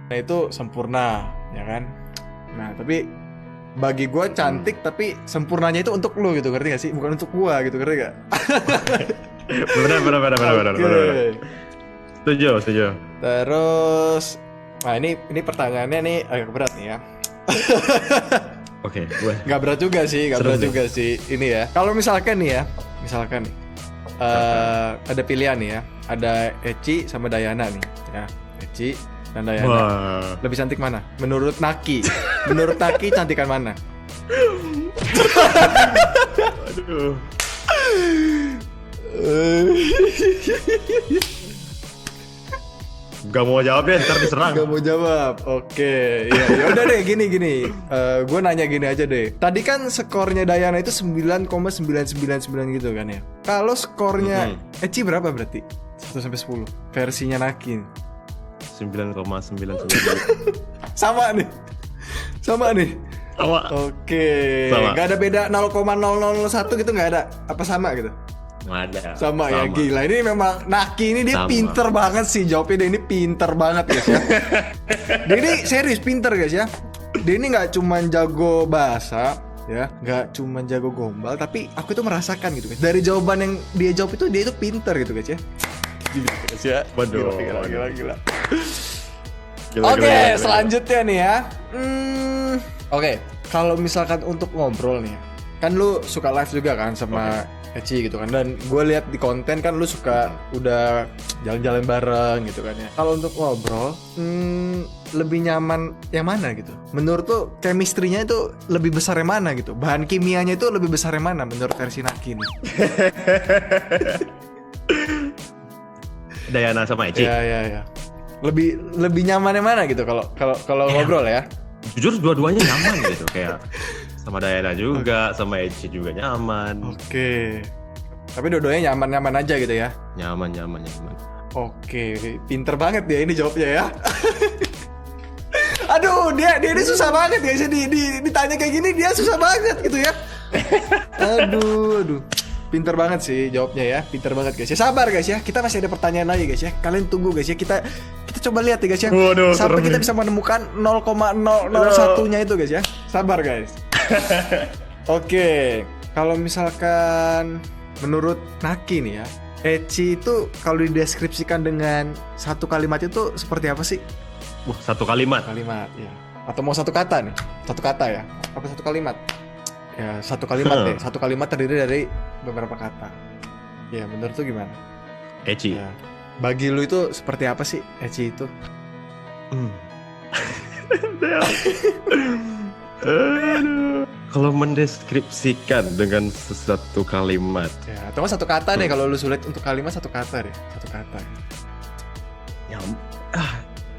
Nah itu sempurna, ya kan? Nah tapi bagi gue cantik tapi sempurnanya itu untuk lu gitu, ngerti gak sih? Bukan untuk gue gitu, ngerti gak? Benar. Oke. Setuju. Terus, nah ini pertanyaannya nih agak berat nih ya. Oke, gue. Gak berat juga sih, gak Serem berat nih. juga sih. Ini ya, kalau misalkan nih, ada pilihan nih ya, ada Eci sama Dayana nih, ya. Eci dan Dayana. Wah. Lebih cantik mana? Menurut Naki. Menurut Naki cantikan mana? Aduh. Gak mau jawab deh, ntar diserang. Gak mau jawab. Oke. Ya udah deh, gini. Gue nanya gini aja deh. Tadi kan skornya Dayana itu 9,999 gitu kan ya. Kalau skornya Eci berapa berarti? 1 sampai 10. Versinya Naki. 9,99. Sama nih. Sama. Oke. Sama. Gak ada beda 0,0001 gitu, gak ada? Apa sama gitu? Nggak ada. Sama ya, gila. Ini memang Naki ini dia Sama. pinter banget sih jawabnya. Dia ini pinter banget guys ya. Dia ini serius pinter guys ya. Dia ini nggak cuman jago bahasa ya, nggak cuman jago gombal, tapi aku itu merasakan gitu guys. Dari jawaban yang dia jawab itu dia itu pinter gitu guys ya. Gila guys ya. Waduh. Gila. Gila. Oke, selanjutnya nih ya. Oke, kalau misalkan untuk ngobrol nih, kan lu suka live juga kan sama Eci gitu kan, dan gue lihat di konten kan lu suka udah jalan-jalan bareng gitu kan ya. Kalau untuk ngobrol, lebih nyaman yang mana gitu? Menurut tuh chemistry-nya itu lebih besar yang mana gitu? Bahan kimianya itu lebih besar yang mana menurut versi Naki nih? Dayana sama Eci. Ya. Lebih nyaman yang mana gitu kalau ngobrol ya? Jujur dua-duanya nyaman gitu, kayak sama Dayana juga, sama Eci juga nyaman. Oke. Tapi dua-duanya nyaman-nyaman aja gitu ya? Nyaman. Oke, pinter banget dia ini jawabnya ya. Aduh, dia ini susah banget guys. Ditanya kayak gini dia susah banget gitu ya. Aduh. Pinter banget sih jawabnya ya. Pinter banget guys. Ya sabar guys ya. Kita masih ada pertanyaan lagi guys ya. Kalian tunggu guys ya. Kita coba lihat ya guys ya. Waduh, sampai serem kita nih. bisa menemukan 0,001-nya itu guys ya. Sabar guys. Oke, kalau misalkan menurut Naki nih ya, Eci itu kalau dideskripsikan dengan satu kalimat itu seperti apa sih? Wah, satu kalimat. Kalimat ya. Atau mau satu kata nih? Satu kata ya? Apa satu kalimat? Ya, satu kalimat deh. Satu kalimat terdiri dari beberapa kata. Ya, menurut tuh gimana? Eci. Ya. Bagi lu itu seperti apa sih Eci itu? Aduh. Kalau mendeskripsikan dengan sesuatu kalimat, Ya, atau satu kata deh, kalau lu sulit untuk kalimat satu kata deh. Satu kata.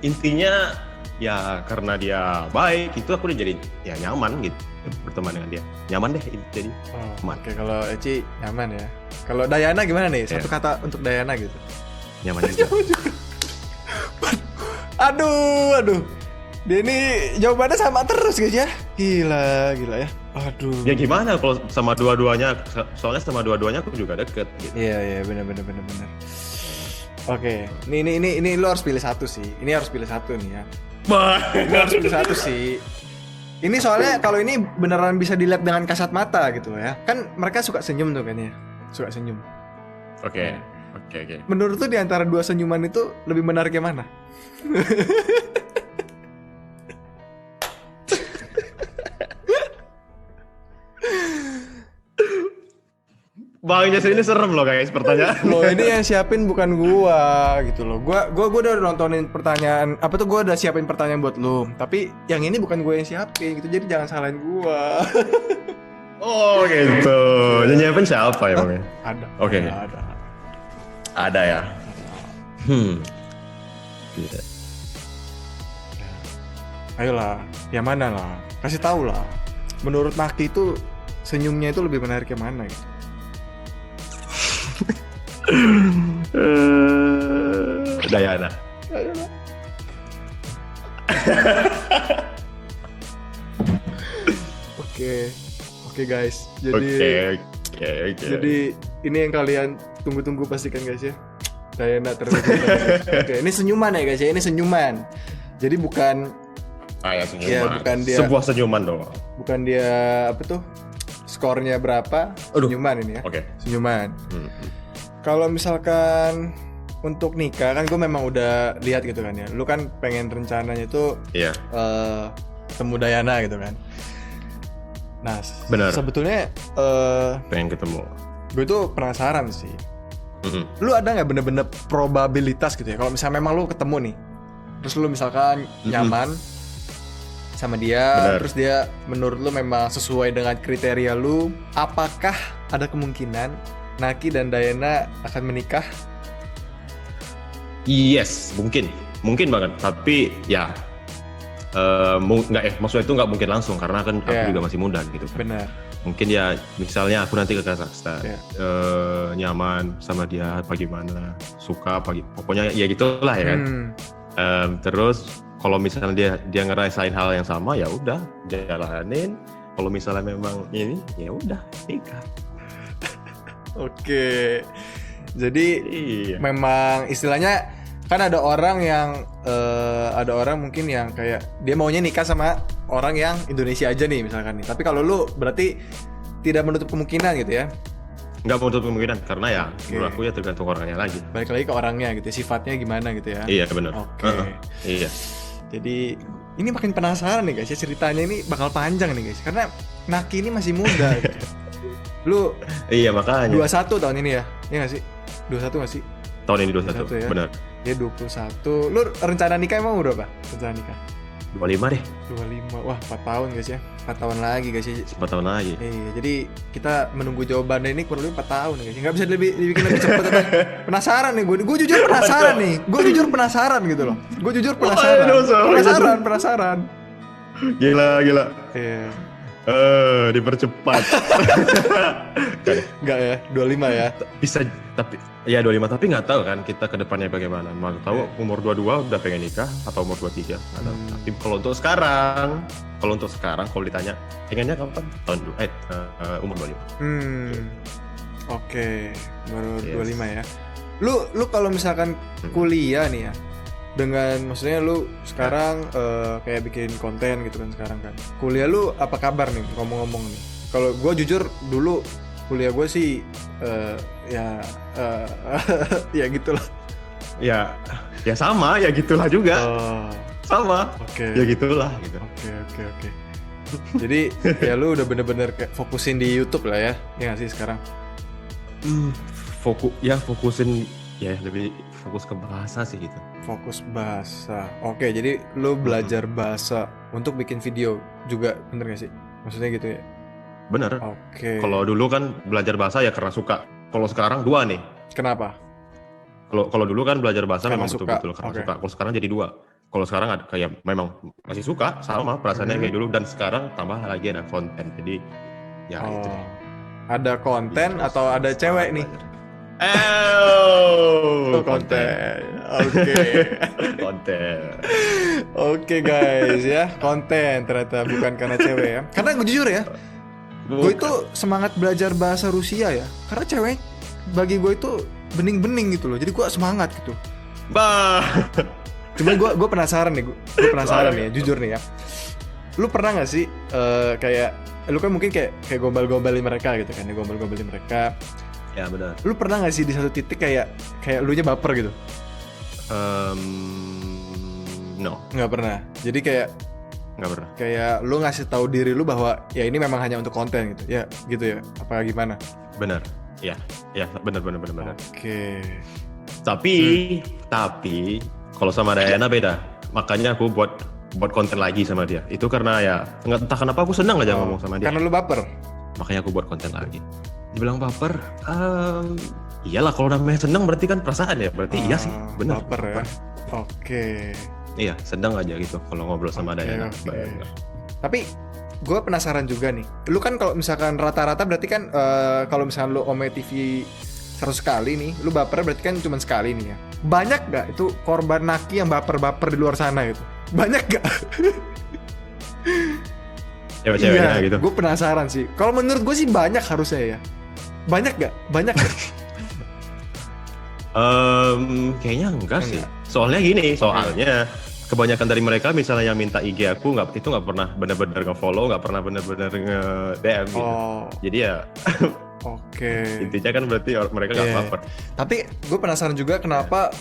intinya ya karena dia baik, itu aku udah jadi ya nyaman gitu berteman dengan dia. Nyaman deh itu jadi. Oh, oke, kalau Eci nyaman ya. Kalau Dayana gimana nih? Satu kata untuk Dayana gitu. Nyaman juga. Aduh. Dia ini jawabannya sama terus guys ya. Gila ya. Aduh. Ya gimana kalau sama dua-duanya? Soalnya sama dua-duanya aku juga deket gitu. Iya, benar. Oke, ini lo harus pilih satu sih. Ini harus pilih satu nih ya. Ini harus pilih satu sih. Ini soalnya kalau ini beneran bisa dilihat dengan kasat mata gitu loh ya. Kan mereka suka senyum tuh kan ya. Suka senyum. Oke. Menurut tuh di antara dua senyuman itu lebih menarik yang mana? Bang Jason ini serem loh guys pertanyaan. Loh, ini yang siapin bukan gua gitu loh. Gua udah nontonin pertanyaan apa tuh, gua udah siapin pertanyaan buat lu. Tapi yang ini bukan gua yang siapin gitu. Jadi jangan salahin gua. Oh gitu. Yang nyiapin siapa ya bang? Ada. Oke. Ada ya. Tidak. Ayolah, yang mana lah? Kasih tahu lah. Menurut Naki itu senyumnya itu lebih menarik yang mana gitu? Dayana. Oke guys. Jadi Jadi ini yang kalian tunggu-tunggu pastikan guys ya. Dayana terus. Oke, ini senyuman ya guys ya. Ini senyuman. Jadi bukan Ya senyuman. Ya, bukan dia- Sebuah senyuman doang. bukan dia apa tuh skornya berapa, Aduh. senyuman ini ya. Oke. Senyuman. Hmm. Kalau misalkan untuk nikah kan gue memang udah lihat gitu kan ya. Lu kan pengen rencananya itu Iya. temu Dayana gitu kan. Nah, Benar. sebetulnya Pengen ketemu. gue tuh penasaran sih. Mm-mm. Lu ada nggak bener-bener probabilitas gitu ya? Kalau misalnya memang lu ketemu nih, terus lu misalkan nyaman sama dia, Bener. terus dia menurut lu memang sesuai dengan kriteria lu, apakah ada kemungkinan Naki dan Dayana akan menikah? Yes, mungkin banget. Tapi ya maksudnya itu nggak mungkin langsung karena kan aku Iya. juga masih muda gitu kan. Benar. Mungkin ya misalnya aku nanti ke Kazakhstan, Iya. nyaman sama dia bagaimana, suka pokoknya ya gitulah ya kan. Terus kalau misalnya dia ngerasain hal yang sama ya udah jalanin. Kalau misalnya memang ini ya udah nikah. Oke. Jadi Iya. memang istilahnya kan ada orang mungkin yang kayak dia maunya nikah sama orang yang Indonesia aja nih misalkan nih. Tapi kalau lu berarti tidak menutup kemungkinan gitu ya. Nggak menutup kemungkinan karena ya Oke. menurut aku ya tergantung orangnya lagi. Balik lagi ke orangnya gitu, sifatnya gimana gitu ya. Iya benar. Oke. Iya. Jadi ini makin penasaran nih guys ya, ceritanya ini bakal panjang nih guys karena Naki ini masih muda gitu. Lu Iya makanya. 21 tahun ini ya? Iya gak sih? 21 gak sih? Tahun ini 21 ya. benar. Dia 21. Lu rencana nikah emang berapa? Rencana nikah? 25 deh. 25. Wah, 4 tahun guys ya. 4 tahun lagi guys ya. 4 tahun lagi. Iya, jadi kita menunggu jawabannya ini kurang lebih 4 tahun guys. Enggak bisa dibikin lebih cepat apa? Penasaran nih gue. Gue jujur penasaran nih. Gue jujur penasaran gitu loh. Gue jujur penasaran. Penasaran. Gila. Iya. Dipercepat. Enggak ya, 25 ya. Bisa tapi ya 25 tapi nggak tahu kan kita ke depannya bagaimana. Mau tahu umur 22 udah pengen nikah atau umur 23 nggak tahu. Tapi kalau untuk sekarang kalau ditanya pengennya kapan? Umur 25. Oke, baru Yes. 25 ya. Lu kalau misalkan kuliah nih ya, dengan maksudnya lu sekarang kayak bikin konten gitu kan sekarang kan. Kuliah lu apa kabar nih ngomong-ngomong nih? Kalau gue jujur dulu kuliah gue sih ya gitulah. Ya sama ya gitulah juga. Sama. Oke. Ya gitulah gitu. Oke. Jadi ya lu udah bener-bener kayak fokusin di YouTube lah ya. Ya nggak sih sekarang? Fokusin ya lebih fokus ke bahasa sih gitu. Fokus bahasa. Oke, jadi lu belajar bahasa untuk bikin video juga, bener gak sih? Maksudnya gitu ya? Bener. Oke. Kalau dulu kan belajar bahasa ya karena suka. Kalau sekarang dua nih. Kenapa? Kalau dulu kan belajar bahasa Karena memang suka. betul-betul karena Oke. suka. Kalau sekarang jadi dua. Kalau sekarang ada kayak memang masih suka sama perasaannya kayak dulu dan sekarang tambah lagi ada konten. Jadi ya itu deh. Ada konten atau ada cewek nih? Konten. Oke. Konten. Oke guys ya, konten ternyata bukan karena cewek ya. Karena gue jujur ya, gue itu semangat belajar bahasa Rusia ya. Karena cewek bagi gue itu bening-bening gitu loh. Jadi gue semangat gitu. Cuman gue penasaran nih, gue penasaran nih, jujur nih ya. Lu pernah nggak sih kayak, lu kan mungkin kayak gombal-gombalin mereka gitu kan, gombal-gombalin mereka. Ya benar. Lu pernah nggak sih di satu titik kayak lu nya baper gitu? No, Nggak pernah. Jadi nggak pernah. kayak lu ngasih tahu diri lu bahwa ya ini memang hanya untuk konten gitu. Ya gitu ya. Apa gimana? Benar. Ya benar. Oke. Tapi kalau sama Dayana beda. Makanya aku buat konten lagi sama dia. Itu karena ya entah kenapa aku senang aja ngomong sama dia. Karena lu baper. Makanya aku buat konten lagi. Dibilang baper, iyalah kalau namanya senang berarti kan perasaan ya. Berarti iya sih, benar. Baper ya. Oke. Iya, sedang aja gitu kalau ngobrol sama Dayana. Oke. Tapi gue penasaran juga nih. Lu kan kalau misalkan rata-rata berarti kan kalau misalkan lu Ome TV 100 kali nih, lu baper berarti kan cuma sekali nih ya. Banyak gak itu korban Naki yang baper-baper di luar sana gitu? Banyak gak? Cewek-ceweknya gitu. Gue penasaran sih. Kalau menurut gue sih banyak harusnya ya. Banyak gak? Banyak gak? Kayaknya enggak sih. Soalnya gini, kebanyakan dari mereka misalnya yang minta IG aku nggak pernah benar-benar nge-follow, nggak pernah benar-benar nge-DM gitu. Oh, Jadi ya oke. intinya kan berarti mereka nggak Iya. baper. Tapi gue penasaran juga kenapa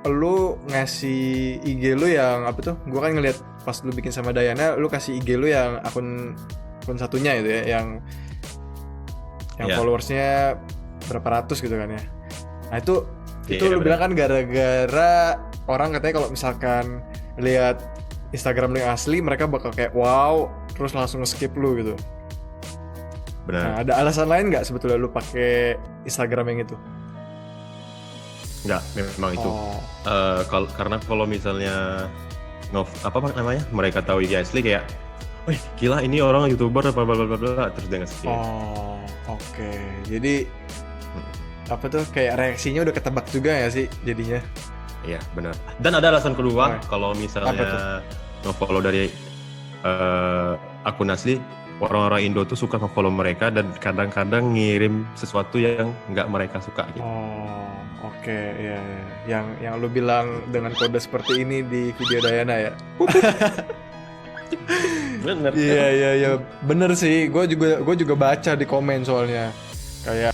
lu ngasih IG lu yang apa tuh? Gue kan ngeliat pas lu bikin sama Dayana, lu kasih IG lu yang akun satunya itu ya, yang Iya. followersnya berapa ratus gitu kan ya. Nah itu Iya, lu bener. bilang kan gara-gara orang katanya kalau misalkan lihat Instagram lu yang asli, mereka bakal kayak wow, terus langsung skip lu gitu. Benar. Nah, ada alasan lain nggak sebetulnya lu pakai Instagram yang itu? Nggak, memang itu. Oh, Karena kalau misalnya apa namanya, mereka tahu IG asli kayak, wih gila ini orang YouTuber bla bla bla bla, terus dia nge-skip. oh, oke. Jadi apa tuh kayak reaksinya udah ketebak juga ya sih jadinya. Iya benar. Dan ada alasan kedua, Oke. kalau Apa tuh? misalnya nge-follow dari akun asli, orang-orang Indo tuh suka nge-follow mereka dan kadang-kadang ngirim sesuatu yang nggak mereka suka gitu. Oh, oke, iya, iya. Yang lu bilang dengan kode seperti ini di video Dayana ya. Bener. Iya, bener sih. Gue juga baca di komen soalnya kayak